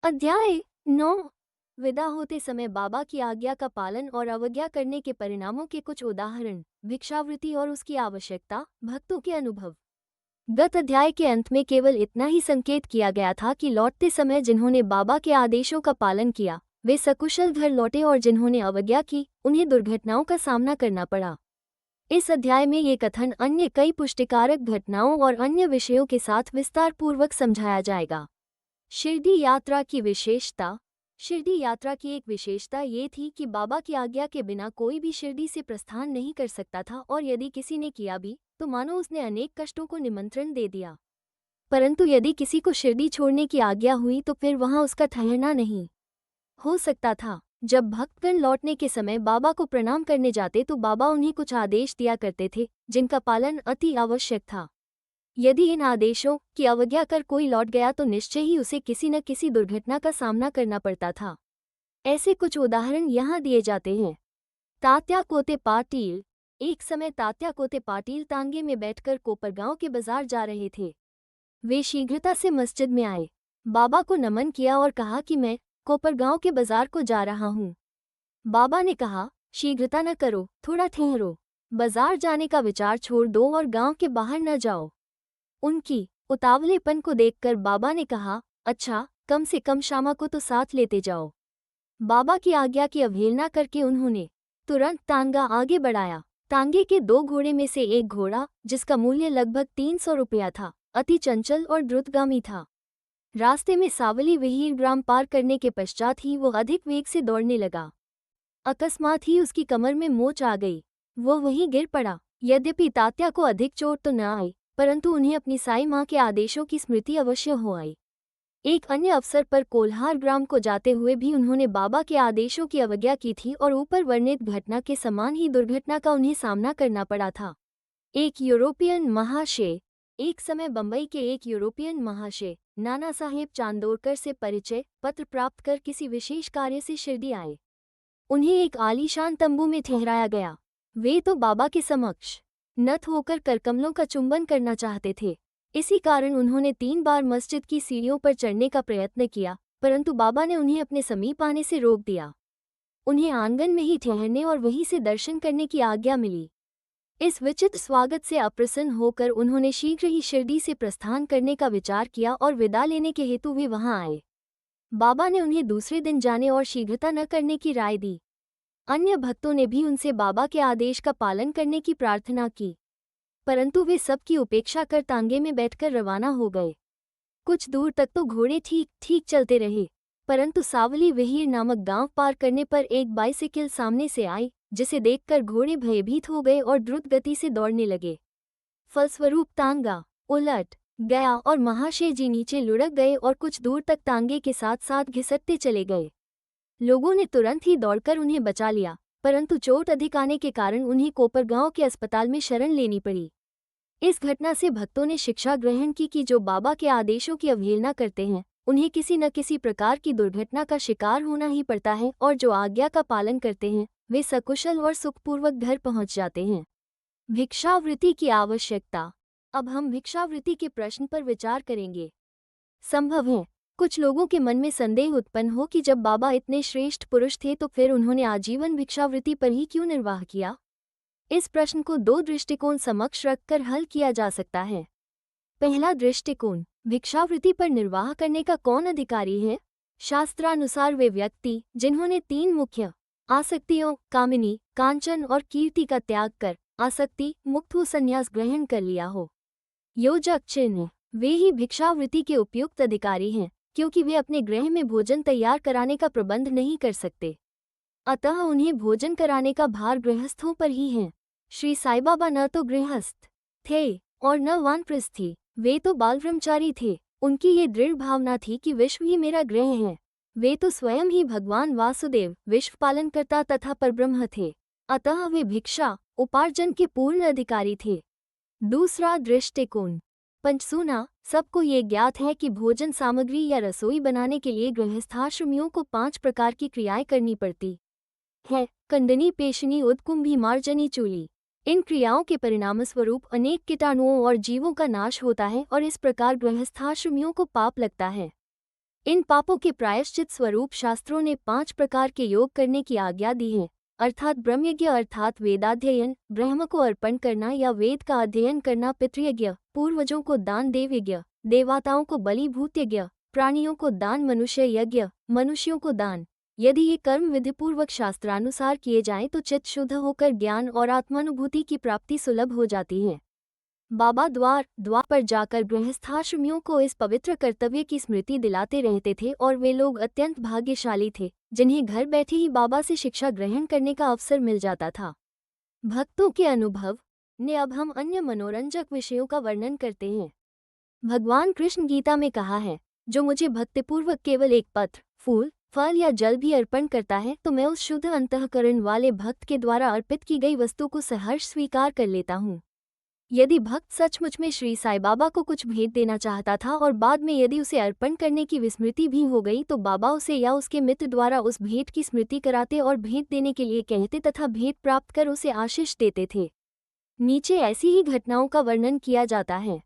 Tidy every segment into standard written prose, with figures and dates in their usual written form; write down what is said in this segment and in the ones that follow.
अध्याय 9। विदा होते समय बाबा की आज्ञा का पालन और अवज्ञा करने के परिणामों के कुछ उदाहरण। भिक्षावृत्ति और उसकी आवश्यकता, भक्तों के अनुभव। गत अध्याय के अंत में केवल इतना ही संकेत किया गया था कि लौटते समय जिन्होंने बाबा के आदेशों का पालन किया वे सकुशल घर लौटे और जिन्होंने अवज्ञा की उन्हें दुर्घटनाओं का सामना करना पड़ा। इस अध्याय में ये कथन अन्य कई पुष्टिकारक घटनाओं और अन्य विषयों के साथ विस्तार पूर्वक समझाया जाएगा। शिरडी यात्रा की विशेषता। शिरडी यात्रा की एक विशेषता ये थी कि बाबा की आज्ञा के बिना कोई भी शिरडी से प्रस्थान नहीं कर सकता था और यदि किसी ने किया भी तो मानो उसने अनेक कष्टों को निमंत्रण दे दिया। परंतु यदि किसी को शिरडी छोड़ने की आज्ञा हुई तो फिर वहां उसका ठहरना नहीं हो सकता था। जब भक्तगण लौटने के समय बाबा को प्रणाम करने जाते तो बाबा उन्हें कुछ आदेश दिया करते थे जिनका पालन अति आवश्यक था। यदि इन आदेशों की अवज्ञा कर कोई लौट गया तो निश्चय ही उसे किसी न किसी दुर्घटना का सामना करना पड़ता था। ऐसे कुछ उदाहरण यहाँ दिए जाते हैं। तात्या कोते पाटिल। एक समय तात्या कोते पाटिल तांगे में बैठकर कोपरगांव के बाजार जा रहे थे। वे शीघ्रता से मस्जिद में आए, बाबा को नमन किया और कहा कि मैं कोपरगांव के बाजार को जा रहा हूँ। बाबा ने कहा, शीघ्रता न करो, थोड़ा ठहरो। बाजार जाने का विचार छोड़ दो और गांव के बाहर न जाओ। उनकी उतावलेपन को देखकर बाबा ने कहा, अच्छा, कम से कम श्यामा को तो साथ लेते जाओ। बाबा की आज्ञा की अवहेलना करके उन्होंने तुरंत तांगा आगे बढ़ाया। तांगे के दो घोड़े में से एक घोड़ा, जिसका मूल्य लगभग 300 रुपया था, अति चंचल और द्रुतगामी था। रास्ते में सावली विहीर ग्राम पार करने के पश्चात ही वो अधिक वेग से दौड़ने लगा। अकस्मात ही उसकी कमर में मोच आ गई, वो वहीं गिर पड़ा। यद्यपि तात्या को अधिक चोट तो न आई, परंतु उन्हें अपनी साई माँ के आदेशों की स्मृति अवश्य हो आई। एक अन्य अवसर पर कोल्हार ग्राम को जाते हुए भी उन्होंने बाबा के आदेशों की अवज्ञा की थी और ऊपर वर्णित घटना के समान ही दुर्घटना का उन्हें सामना करना पड़ा था। एक यूरोपियन महाशय। एक समय बंबई के एक यूरोपियन महाशय नाना साहेब चांदोरकर से परिचय पत्र प्राप्त कर किसी विशेष कार्य से शिरडी आए। उन्हें एक आलीशान तंबू में ठहराया गया। वे तो बाबा के समक्ष नत होकर करकमलों का चुंबन करना चाहते थे। इसी कारण उन्होंने 3 बार मस्जिद की सीढ़ियों पर चढ़ने का प्रयत्न किया, परंतु बाबा ने उन्हें अपने समीप आने से रोक दिया। उन्हें आंगन में ही ठहरने और वहीं से दर्शन करने की आज्ञा मिली। इस विचित्र स्वागत से अप्रसन्न होकर उन्होंने शीघ्र ही शिरडी से प्रस्थान करने का विचार किया और विदा लेने के हेतु वे वहां आए। बाबा ने उन्हें दूसरे दिन जाने और शीघ्रता न करने की राय दी। अन्य भक्तों ने भी उनसे बाबा के आदेश का पालन करने की प्रार्थना की, परंतु वे सबकी उपेक्षा कर तांगे में बैठकर रवाना हो गए। कुछ दूर तक तो घोड़े ठीक ठीक चलते रहे, परंतु सावली विहीर नामक गांव पार करने पर एक बाइसिकल सामने से आई, जिसे देखकर घोड़े भयभीत हो गए और द्रुत गति से दौड़ने लगे। फलस्वरूप तांगा उलट गया और महाशय जी नीचे लुढ़क गए और कुछ दूर तक तांगे के साथ साथ घिसटते चले गए। लोगों ने तुरंत ही दौड़कर उन्हें बचा लिया, परंतु चोट अधिक आने के कारण उन्हें कोपरगांव के अस्पताल में शरण लेनी पड़ी। इस घटना से भक्तों ने शिक्षा ग्रहण की कि जो बाबा के आदेशों की अवहेलना करते हैं उन्हें किसी न किसी प्रकार की दुर्घटना का शिकार होना ही पड़ता है, और जो आज्ञा का पालन करते हैं वे सकुशल और सुखपूर्वक घर पहुंच जाते हैं। भिक्षावृत्ति की आवश्यकता। अब हम भिक्षावृत्ति के प्रश्न पर विचार करेंगे। संभव है कुछ लोगों के मन में संदेह उत्पन्न हो कि जब बाबा इतने श्रेष्ठ पुरुष थे तो फिर उन्होंने आजीवन भिक्षावृत्ति पर ही क्यों निर्वाह किया। इस प्रश्न को 2 दृष्टिकोण समक्ष रखकर हल किया जा सकता है। पहला दृष्टिकोण, भिक्षावृत्ति पर निर्वाह करने का कौन अधिकारी है। शास्त्रानुसार वे व्यक्ति जिन्होंने 3 मुख्य आसक्तियों कामिनी, कांचन और कीर्ति का त्याग कर आसक्ति मुक्त हो संन्यास ग्रहण कर लिया हो। योजक चिन्ह, वे ही भिक्षावृत्ति के उपयुक्त अधिकारी हैं, क्योंकि वे अपने गृह में भोजन तैयार कराने का प्रबंध नहीं कर सकते, अतः उन्हें भोजन कराने का भार गृहस्थों पर ही है। श्री साईं बाबा न तो गृहस्थ थे और न वानप्रस्थी, वे तो बाल ब्रह्मचारी थे। उनकी ये दृढ़ भावना थी कि विश्व ही मेरा गृह है। वे तो स्वयं ही भगवान वासुदेव विश्व पालनकर्ता तथा परब्रह्म थे, अतः वे भिक्षा उपार्जन के पूर्ण अधिकारी थे। दूसरा दृष्टिकोण, पंचसूना। सबको ये ज्ञात है कि भोजन सामग्री या रसोई बनाने के लिए गृहस्थाश्रमियों को 5 प्रकार की क्रियाएं करनी पड़ती है। कंडनी, पेशनी, उदकुंभी, मार्जनी, चूली। इन क्रियाओं के परिणामस्वरूप अनेक कीटाणुओं और जीवों का नाश होता है और इस प्रकार गृहस्थाश्रमियों को पाप लगता है। इन पापों के प्रायश्चित स्वरूप शास्त्रों ने 5 प्रकार के योग करने की आज्ञा दी है, अर्थात ब्रह्मयज्ञ अर्थात वेदाध्ययन, ब्रह्म को अर्पण करना या वेद का अध्ययन करना, पितृयज्ञ, पूर्वजों को दान, देवयज्ञ, देवताओं को बलि, भूतयज्ञ, प्राणियों को दान, मनुष्य यज्ञ, मनुष्यों को दान। यदि ये कर्म विधिपूर्वक शास्त्रानुसार किए जाएं तो चित्त शुद्ध होकर ज्ञान और आत्मानुभूति की प्राप्ति सुलभ हो जाती है। बाबा द्वार द्वार पर जाकर गृहस्थाश्रमियों को इस पवित्र कर्तव्य की स्मृति दिलाते रहते थे और वे लोग अत्यंत भाग्यशाली थे जिन्हें घर बैठे ही बाबा से शिक्षा ग्रहण करने का अवसर मिल जाता था। भक्तों के अनुभव ने अब हम अन्य मनोरंजक विषयों का वर्णन करते हैं। भगवान कृष्ण गीता में कहा है, जो मुझे भक्तिपूर्वक केवल एक पत्र, फूल, फल या जल भी अर्पण करता है तो मैं उस शुद्ध अंतःकरण वाले भक्त के द्वारा अर्पित की गई वस्तु को सहर्ष स्वीकार कर लेता हूँ। यदि भक्त सचमुच में श्री साईं बाबा को कुछ भेंट देना चाहता था और बाद में यदि उसे अर्पण करने की विस्मृति भी हो गई तो बाबा उसे या उसके मित्र द्वारा उस भेंट की स्मृति कराते और भेंट देने के लिए कहते तथा भेंट प्राप्त कर उसे आशीष देते थे। नीचे ऐसी ही घटनाओं का वर्णन किया जाता है।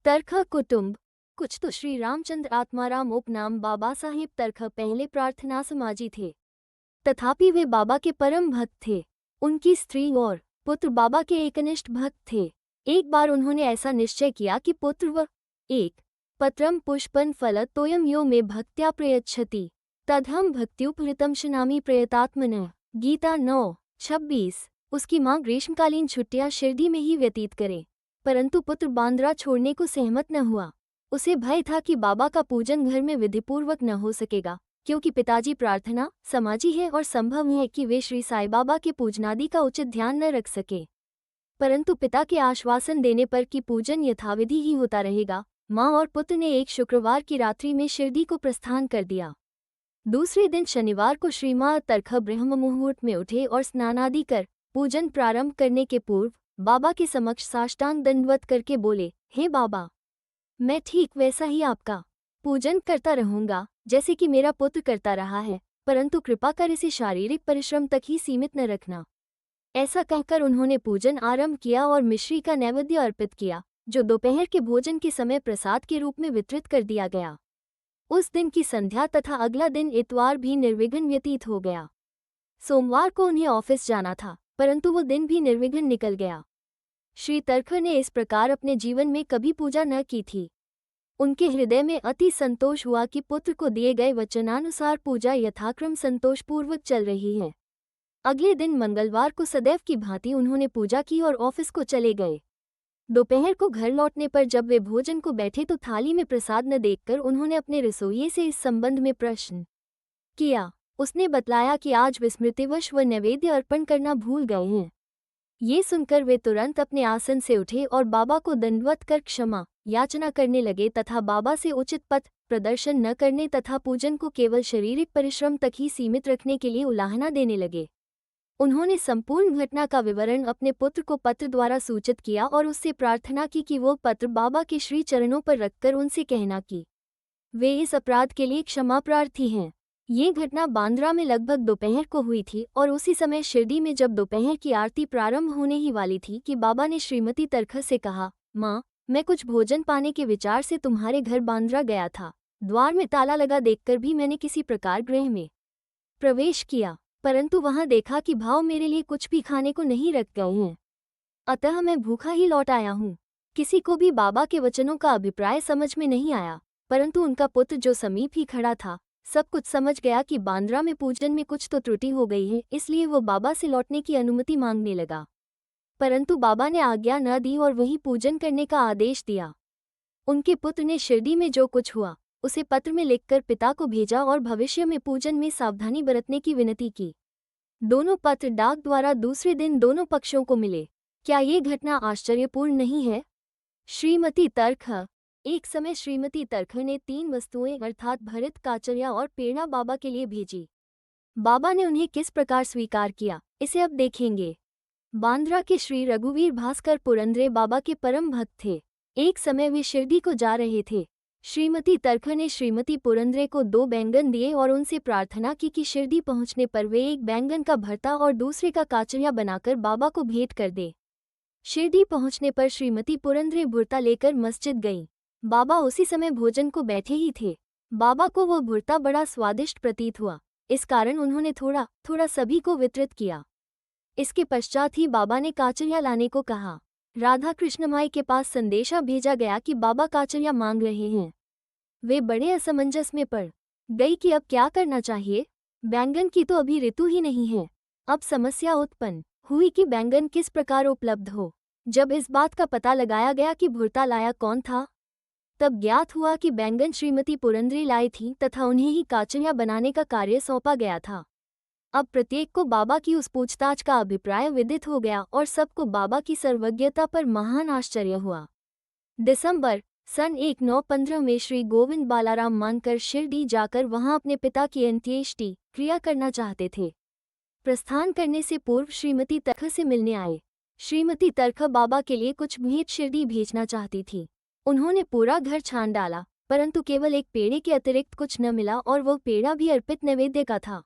तरखा कुटुंब। कुछ तो श्री रामचंद्र आत्माराम उपनाम बाबा साहेब तरखा पहले प्रार्थना समाजी थे, तथापि वे बाबा के परम भक्त थे। उनकी स्त्री और पुत्र बाबा के एकनिष्ठ भक्त थे। एक बार उन्होंने ऐसा निश्चय किया कि पुत्र व एक पत्रम पुष्पन फल तोयम यो में भक्त्या प्रयच्छति तदहम भक्त्युपहृतम शनामि प्रयतात्मनः। गीता 9:26। उसकी माँ ग्रीष्मकालीन छुट्टियां शिरडी में ही व्यतीत करे, परंतु पुत्र बांद्रा छोड़ने को सहमत न हुआ। उसे भय था कि बाबा का पूजन घर में विधिपूर्वक न हो सकेगा, क्योंकि पिताजी प्रार्थना समाजी है और संभव है कि वे श्री साईं बाबा के पूजनादि का उचित ध्यान न रख सके। परंतु पिता के आश्वासन देने पर कि पूजन यथाविधि ही होता रहेगा, माँ और पुत्र ने एक शुक्रवार की रात्रि में शिरडी को प्रस्थान कर दिया। दूसरे दिन शनिवार को श्रीमां तरखा ब्रह्म मुहूर्त में उठे और स्नानादि कर पूजन प्रारंभ करने के पूर्व बाबा के समक्ष साष्टांग दंडवत करके बोले, हे बाबा, मैं ठीक वैसा ही आपका पूजन करता रहूंगा जैसे कि मेरा पुत्र करता रहा है, परंतु कृपा कर इसे शारीरिक परिश्रम तक ही सीमित न रखना। ऐसा कहकर उन्होंने पूजन आरंभ किया और मिश्री का नैवेद्य अर्पित किया, जो दोपहर के भोजन के समय प्रसाद के रूप में वितरित कर दिया गया। उस दिन की संध्या तथा अगला दिन इतवार भी निर्विघ्न व्यतीत हो गया। सोमवार को उन्हें ऑफिस जाना था, परंतु वो दिन भी निर्विघ्न निकल गया। श्री तरखा ने इस प्रकार अपने जीवन में कभी पूजा न की थी। उनके हृदय में अति संतोष हुआ कि पुत्र को दिए गए वचनानुसार पूजा यथाक्रम संतोषपूर्वक चल रही है। अगले दिन मंगलवार को सदैव की भांति उन्होंने पूजा की और ऑफिस को चले गए। दोपहर को घर लौटने पर जब वे भोजन को बैठे तो थाली में प्रसाद न देखकर उन्होंने अपने रसोइये से इस संबंध में प्रश्न किया। उसने बतलाया कि आज विस्मृतिवश वह नैवेद्य अर्पण करना भूल गए हैं। ये सुनकर वे तुरंत अपने आसन से उठे और बाबा को दंडवत कर क्षमा याचना करने लगे तथा बाबा से उचित पथ प्रदर्शन न करने तथा पूजन को केवल शारीरिक परिश्रम तक ही सीमित रखने के लिए उलाहना देने लगे। उन्होंने संपूर्ण घटना का विवरण अपने पुत्र को पत्र द्वारा सूचित किया और उससे प्रार्थना की कि वो पत्र बाबा के श्री चरणों पर रखकर उनसे कहना कि वे इस अपराध के लिए क्षमा प्रार्थी हैं। ये घटना बांद्रा में लगभग दोपहर को हुई थी और उसी समय शिरडी में जब दोपहर की आरती प्रारंभ होने ही वाली थी कि बाबा ने श्रीमती तरखा से कहा, माँ, मैं कुछ भोजन पाने के विचार से तुम्हारे घर बांद्रा गया था। द्वार में ताला लगा देखकर भी मैंने किसी प्रकार गृह में प्रवेश किया, परंतु वहां देखा कि भाव मेरे लिए कुछ भी खाने को नहीं रख गए हैं, अतः मैं भूखा ही लौट आया हूँ। किसी को भी बाबा के वचनों का अभिप्राय समझ में नहीं आया, परंतु उनका पुत्र जो समीप ही खड़ा था सब कुछ समझ गया कि बांद्रा में पूजन में कुछ तो त्रुटि हो गई है, इसलिए वो बाबा से लौटने की अनुमति मांगने लगा। परंतु बाबा ने आज्ञा न दी और वहीं पूजन करने का आदेश दिया। उनके पुत्र ने शिरडी में जो कुछ हुआ उसे पत्र में लिखकर पिता को भेजा और भविष्य में पूजन में सावधानी बरतने की विनती की। दोनों पत्र डाक द्वारा दूसरे दिन दोनों पक्षों को मिले। क्या ये घटना आश्चर्यपूर्ण नहीं है? श्रीमती तरखा। एक समय श्रीमती तरखा ने 3 वस्तुएं अर्थात भरित काचरिया और पेड़ा बाबा के लिए भेजी। बाबा ने उन्हें किस प्रकार स्वीकार किया, इसे अब देखेंगे। बांद्रा के श्री रघुवीर भास्कर पुरंदरे बाबा के परम भक्त थे। एक समय वे शिरडी को जा रहे थे। श्रीमती तरखा ने श्रीमती पुरंदरे को 2 बैंगन दिए और उनसे प्रार्थना की कि शिरडी पहुंचने पर वे एक बैंगन का भरता और दूसरे का काचरिया बनाकर बाबा को भेंट कर दे। शिरडी पहुंचने पर श्रीमती पुरंदरे भुर्ता लेकर मस्जिद गईं। बाबा उसी समय भोजन को बैठे ही थे। बाबा को वो भुर्ता बड़ा स्वादिष्ट प्रतीत हुआ, इस कारण उन्होंने थोड़ा थोड़ा सभी को वितरित किया। इसके पश्चात ही बाबा ने काचरिया लाने को कहा। राधा कृष्ण माई के पास संदेशा भेजा गया कि बाबा काचरिया मांग रहे हैं। वे बड़े असमंजस में पड़ गई कि अब क्या करना चाहिए। बैंगन की तो अभी ऋतु ही नहीं है। अब समस्या उत्पन्न हुई कि बैंगन किस प्रकार उपलब्ध हो। जब इस बात का पता लगाया गया कि भुर्ता लाया कौन था, तब ज्ञात हुआ कि बैंगन श्रीमती पुरंदरी लाई थी तथा उन्हें ही काचरिया बनाने का कार्य सौंपा गया था। अब प्रत्येक को बाबा की उस पूछताछ का अभिप्राय विदित हो गया और सबको बाबा की सर्वज्ञता पर महान आश्चर्य हुआ। दिसंबर सन 1915 में श्री गोविंद बालाराम मानकर शिरडी जाकर वहां अपने पिता की अंत्येष्टि क्रिया करना चाहते थे। प्रस्थान करने से पूर्व श्रीमती तरख से मिलने आए। श्रीमती तरख बाबा के लिए कुछ भेंट शिरडी भेजना चाहती थी। उन्होंने पूरा घर छान डाला, परंतु केवल एक पेड़े के अतिरिक्त कुछ न मिला और वह पेड़ा भी अर्पित नैवेद्य का था।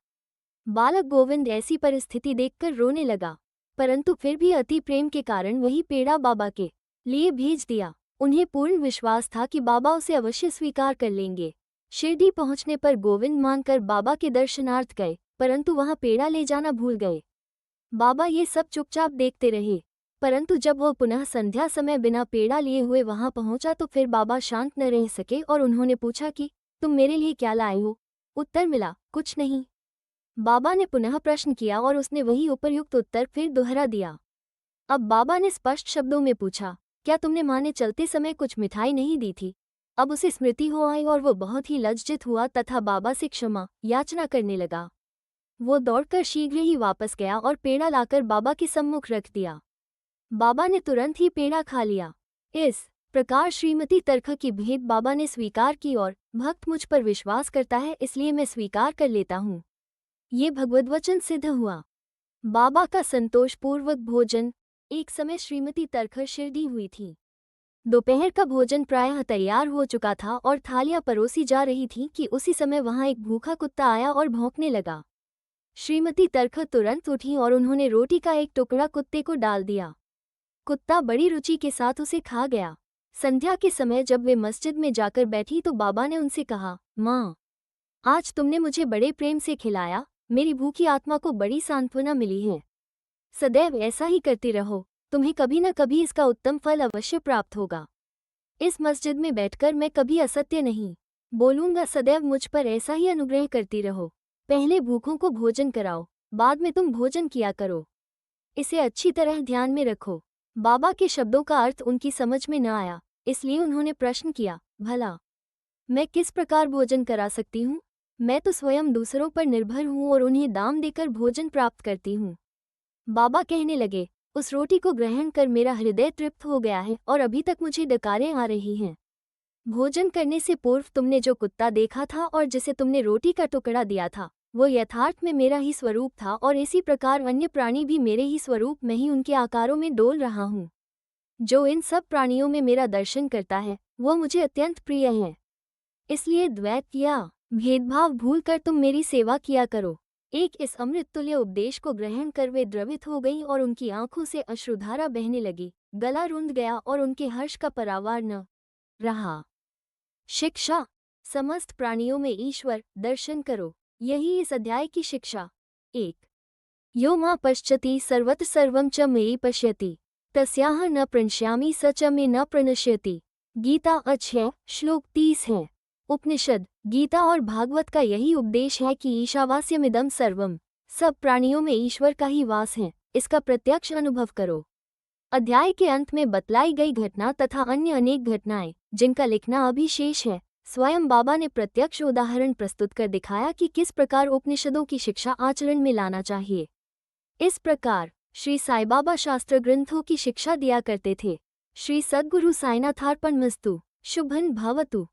बालक गोविंद ऐसी परिस्थिति देखकर रोने लगा, परंतु फिर भी अति प्रेम के कारण वही पेड़ा बाबा के लिए भेज दिया। उन्हें पूर्ण विश्वास था कि बाबा उसे अवश्य स्वीकार कर लेंगे। शिरडी पहुंचने पर गोविंद मानकर बाबा के दर्शनार्थ गए, परंतु वहां पेड़ा ले जाना भूल गए। बाबा ये सब चुपचाप देखते रहे, परंतु जब वह पुनः संध्या समय बिना पेड़ा लिए हुए वहां पहुंचा तो फिर बाबा शांत न रह सके और उन्होंने पूछा कि तुम मेरे लिए क्या लाए हो। उत्तर मिला, कुछ नहीं। बाबा ने पुनः प्रश्न किया और उसने वही उपर्युक्त उत्तर फिर दोहरा दिया। अब बाबा ने स्पष्ट शब्दों में पूछा, क्या तुमने माँ ने चलते समय कुछ मिठाई नहीं दी थी। अब उसे स्मृति हो आई और वो बहुत ही लज्जित हुआ तथा बाबा से क्षमा याचना करने लगा। वो दौड़कर शीघ्र ही वापस गया और पेड़ा लाकर बाबा के सम्मुख रख दिया। बाबा ने तुरंत ही पेड़ा खा लिया। इस प्रकार श्रीमती तरख की भेंट बाबा ने स्वीकार की और भक्त मुझ पर विश्वास करता है इसलिए मैं स्वीकार कर लेता हूँ, ये भगवद्वचन सिद्ध हुआ। बाबा का संतोषपूर्वक भोजन। एक समय श्रीमती तरख शिरडी हुई थी। दोपहर का भोजन प्रायः तैयार हो चुका था और थालियां परोसी जा रही थीं कि उसी समय वहां एक भूखा कुत्ता आया और भौंकने लगा। श्रीमती तरख तुरंत उठी और उन्होंने रोटी का एक टुकड़ा कुत्ते को डाल दिया। कुत्ता बड़ी रुचि के साथ उसे खा गया। संध्या के समय जब वे मस्जिद में जाकर बैठी तो बाबा ने उनसे कहा, माँ, आज तुमने मुझे बड़े प्रेम से खिलाया, मेरी भूखी आत्मा को बड़ी सांत्वना मिली है। सदैव ऐसा ही करती रहो, तुम्हें कभी न कभी इसका उत्तम फल अवश्य प्राप्त होगा। इस मस्जिद में बैठकर मैं कभी असत्य नहीं बोलूंगा। सदैव मुझ पर ऐसा ही अनुग्रह करती रहो। पहले भूखों को भोजन कराओ, बाद में तुम भोजन किया करो। इसे अच्छी तरह ध्यान में रखो। बाबा के शब्दों का अर्थ उनकी समझ में न आया, इसलिए उन्होंने प्रश्न किया, भला मैं किस प्रकार भोजन करा सकती हूँ। मैं तो स्वयं दूसरों पर निर्भर हूँ और उन्हें दाम देकर भोजन प्राप्त करती हूँ। बाबा कहने लगे, उस रोटी को ग्रहण कर मेरा हृदय तृप्त हो गया है और अभी तक मुझे डकारें आ रही हैं। भोजन करने से पूर्व तुमने जो कुत्ता देखा था और जिसे तुमने रोटी का टुकड़ा दिया था, वो यथार्थ में मेरा ही स्वरूप था और इसी प्रकार अन्य प्राणी भी मेरे ही स्वरूप में ही उनके आकारों में डोल रहा हूँ। जो इन सब प्राणियों में मेरा दर्शन करता है वो मुझे अत्यंत प्रिय है। इसलिए द्वैत या भेदभाव भूलकर तुम मेरी सेवा किया करो। एक इस अमृततुल्य उपदेश को ग्रहण कर वे द्रवित हो गईं और उनकी आंखों से अश्रुधारा बहने लगी। गला रुंध गया और उनके हर्ष का परावार न रहा। शिक्षा। समस्त प्राणियों में ईश्वर दर्शन करो, यही इस अध्याय की शिक्षा। 1। यो मां पश्यति सर्वत्र सर्वं च मयि पश्यति, तस्याह न प्रणश्यामि स च मे न प्रणश्यति। गीता 6 श्लोक 30 है। उपनिषद, गीता और भागवत का यही उपदेश है कि ईशावास्यमिदं सर्वम, सब प्राणियों में ईश्वर का ही वास है, इसका प्रत्यक्ष अनुभव करो। अध्याय के अंत में बतलाई गई घटना तथा अन्य अनेक घटनाएं जिनका लिखना अभी शेष है, स्वयं बाबा ने प्रत्यक्ष उदाहरण प्रस्तुत कर दिखाया कि किस प्रकार उपनिषदों की शिक्षा आचरण में लाना चाहिए। इस प्रकार श्री साईं बाबा शास्त्र ग्रंथों की शिक्षा दिया करते थे। श्री सद्गुरु साईनाथार्पणमस्तु। शुभं भवतु।